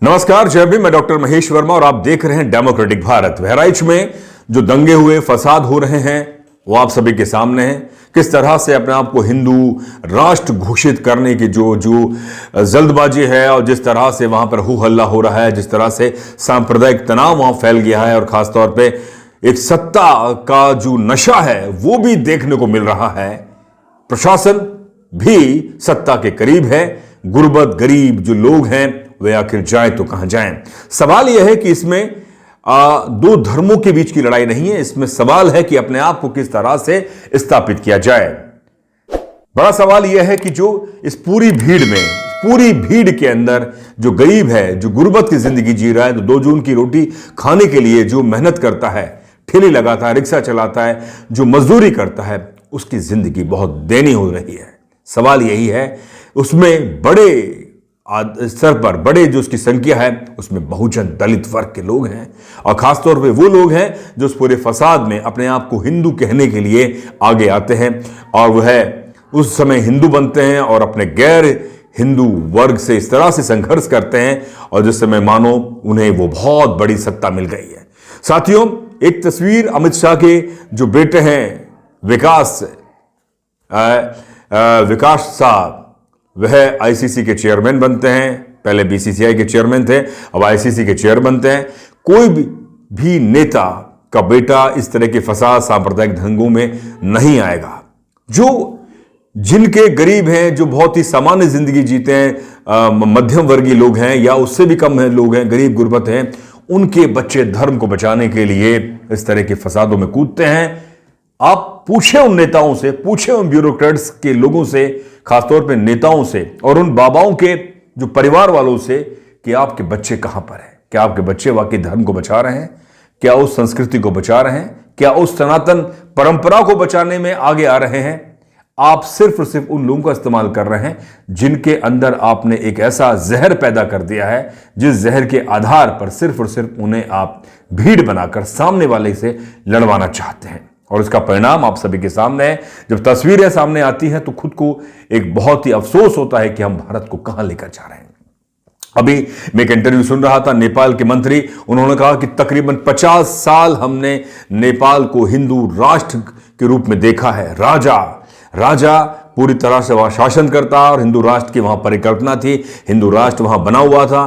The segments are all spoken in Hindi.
नमस्कार, जय भीम। मैं डॉक्टर महेश वर्मा और आप देख रहे हैं डेमोक्रेटिक भारत। बहराइच में जो दंगे हुए, फसाद हो रहे हैं, वो आप सभी के सामने हैं। किस तरह से अपने आप को हिंदू राष्ट्र घोषित करने की जो जल्दबाजी है और जिस तरह से वहां पर हू हल्ला हो रहा है, जिस तरह से सांप्रदायिक तनाव वहां फैल गया है और खासतौर पे एक सत्ता का जो नशा है वो भी देखने को मिल रहा है। प्रशासन भी सत्ता के करीब है। गुर्बत, गरीब जो लोग हैं वे आखिर जाए तो कहां जाएं। सवाल यह है कि इसमें दो धर्मों के बीच की लड़ाई नहीं है। इसमें सवाल है कि अपने आप को किस तरह से स्थापित किया जाए। बड़ा सवाल यह है कि जो इस पूरी भीड़ के अंदर जो गरीब है, जो गुर्बत की जिंदगी जी रहा है, तो 2 जून की रोटी खाने के लिए जो मेहनत करता है, ठेली लगाता है, रिक्शा चलाता है, जो मजदूरी करता है, उसकी जिंदगी बहुत दयनीय हो रही है। सवाल यही है, उसमें बड़े स्तर पर बड़े जो उसकी संख्या है उसमें बहुजन दलित वर्ग के लोग हैं और खासतौर पे वो लोग हैं जो उस पूरे फसाद में अपने आप को हिंदू कहने के लिए आगे आते हैं और वह उस समय हिंदू बनते हैं और अपने गैर हिंदू वर्ग से इस तरह से संघर्ष करते हैं और जिस समय मानो उन्हें वो बहुत बड़ी सत्ता मिल गई है। साथियों, एक तस्वीर अमित शाह के जो बेटे हैं विकास साहब, वह आईसीसी के चेयरमैन बनते हैं। पहले बीसीसीआई के चेयरमैन थे, अब आईसीसी के चेयर बनते हैं। कोई भी नेता का बेटा इस तरह के फसाद, सांप्रदायिक दंगों में नहीं आएगा। जो जिनके गरीब हैं, जो बहुत ही सामान्य जिंदगी जीते हैं, मध्यम वर्गीय लोग हैं या उससे भी कम है लोग हैं, गरीब गुर्बत हैं, उनके बच्चे धर्म को बचाने के लिए इस तरह के फसादों में कूदते हैं। आप पूछे उन नेताओं से, पूछे उन ब्यूरोक्रेट्स के लोगों से, खासतौर पे नेताओं से और उन बाबाओं के जो परिवार वालों से कि आपके बच्चे कहां पर हैं। क्या आपके बच्चे वाकई धर्म को बचा रहे हैं? क्या उस संस्कृति को बचा रहे हैं? क्या उस सनातन परंपरा को बचाने में आगे आ रहे हैं? आप सिर्फ और सिर्फ उन लोगों का इस्तेमाल कर रहे हैं जिनके अंदर आपने एक ऐसा जहर पैदा कर दिया है, जिस जहर के आधार पर सिर्फ और सिर्फ उन्हें आप भीड़ बनाकर सामने वाले से लड़वाना चाहते हैं। और इसका परिणाम आप सभी के सामने है। जब तस्वीरें सामने आती हैं तो खुद को एक बहुत ही अफसोस होता है कि हम भारत को कहां लेकर जा रहे हैं। अभी मैं एक इंटरव्यू सुन रहा था नेपाल के मंत्री, उन्होंने कहा कि तकरीबन 50 साल हमने नेपाल को हिंदू राष्ट्र के रूप में देखा है। राजा पूरी तरह से वहां शासन करता और हिंदू राष्ट्र की वहां परिकल्पना थी, हिंदू राष्ट्र वहां बना हुआ था।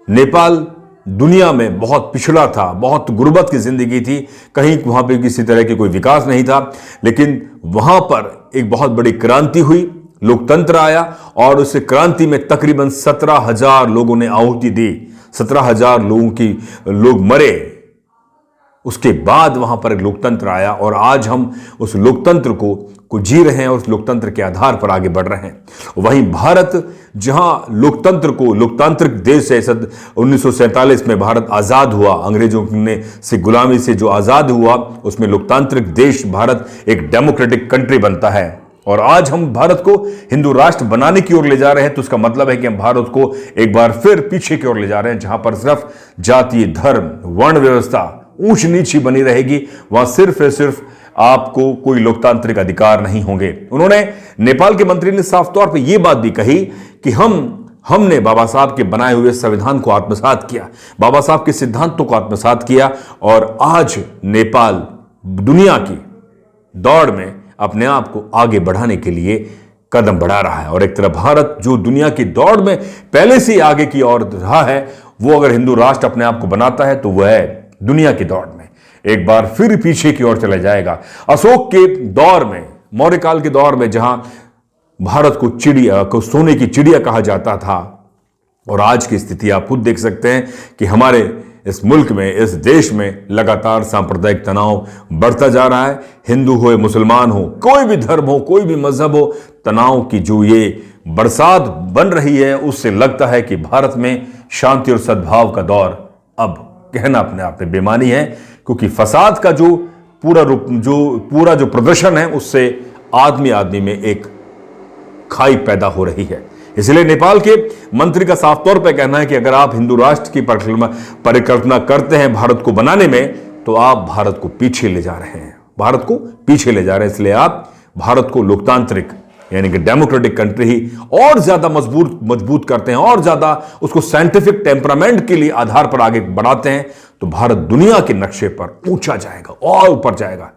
नेपाल दुनिया में बहुत पिछड़ा था, बहुत गुर्बत की जिंदगी थी, कहीं वहां पे किसी तरह की कोई विकास नहीं था। लेकिन वहां पर एक बहुत बड़ी क्रांति हुई, लोकतंत्र आया और उस क्रांति में तकरीबन 17,000 लोगों ने आहुति दी, 17,000 लोग मरे। उसके बाद वहां पर एक लोकतंत्र आया और आज हम उस लोकतंत्र को जी रहे हैं और उस लोकतंत्र के आधार पर आगे बढ़ रहे हैं। वहीं भारत, जहां लोकतांत्रिक देश है, 1947 में भारत आजाद हुआ, अंग्रेजों से गुलामी से जो आजाद हुआ, उसमें लोकतांत्रिक देश भारत एक डेमोक्रेटिक कंट्री बनता है। और आज हम भारत को हिंदू राष्ट्र बनाने की ओर ले जा रहे हैं, तो उसका मतलब है कि हम भारत को एक बार फिर पीछे की ओर ले जा रहे हैं, जहां पर सिर्फ जाति, धर्म, वर्ण व्यवस्था ऊंच नीच ही बनी रहेगी। वहां सिर्फ आपको कोई लोकतांत्रिक अधिकार नहीं होंगे। उन्होंने, नेपाल के मंत्री ने साफ तौर पे यह बात भी कही कि हमने बाबा साहब के बनाए हुए संविधान को आत्मसात किया, बाबा साहब के सिद्धांतों को आत्मसात किया और आज नेपाल दुनिया की दौड़ में अपने आप को आगे बढ़ाने के लिए कदम बढ़ा रहा है। और एक तरफ भारत जो दुनिया की दौड़ में पहले से आगे की ओर रहा है, वो अगर हिंदू राष्ट्र अपने आप को बनाता है तो वह दुनिया की दौड़ में एक बार फिर पीछे की ओर चला जाएगा। अशोक के दौर में, मौर्य काल के दौर में, जहां भारत को सोने की चिड़िया कहा जाता था, और आज की स्थिति आप खुद देख सकते हैं कि हमारे इस मुल्क में, इस देश में लगातार सांप्रदायिक तनाव बढ़ता जा रहा है। हिंदू हो, मुसलमान हो, कोई भी धर्म हो, कोई भी मजहब हो, तनाव की जो ये बरसात बन रही है, उससे लगता है कि भारत में शांति और सद्भाव का दौर अब कहना अपने आप में बेमानी है, क्योंकि फसाद का जो पूरा जो प्रदर्शन है, उससे आदमी में एक खाई पैदा हो रही है। इसलिए नेपाल के मंत्री का साफ तौर पर कहना है कि अगर आप हिंदू राष्ट्र की परिकल्पना करते हैं भारत को बनाने में, तो आप भारत को पीछे ले जा रहे हैं, इसलिए आप भारत को लोकतांत्रिक यानी कि डेमोक्रेटिक कंट्री ही और ज्यादा मजबूत करते हैं और ज्यादा उसको साइंटिफिक टेम्परामेंट के लिए आधार पर आगे बढ़ाते हैं, तो भारत दुनिया के नक्शे पर ऊंचा जाएगा और ऊपर जाएगा।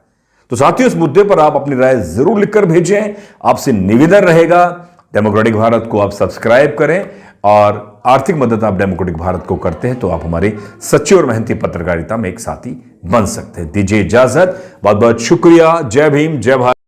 तो साथियों, इस मुद्दे पर आप अपनी राय जरूर लिखकर भेजें। आपसे निवेदन रहेगा, डेमोक्रेटिक भारत को आप सब्सक्राइब करें, और आर्थिक मदद आप डेमोक्रेटिक भारत को करते हैं तो आप हमारे सच्चे और मेहनती पत्रकारिता में एक साथी बन सकते हैं। दीजिए इजाजत, बहुत बहुत शुक्रिया। जय भीम, जय भारत।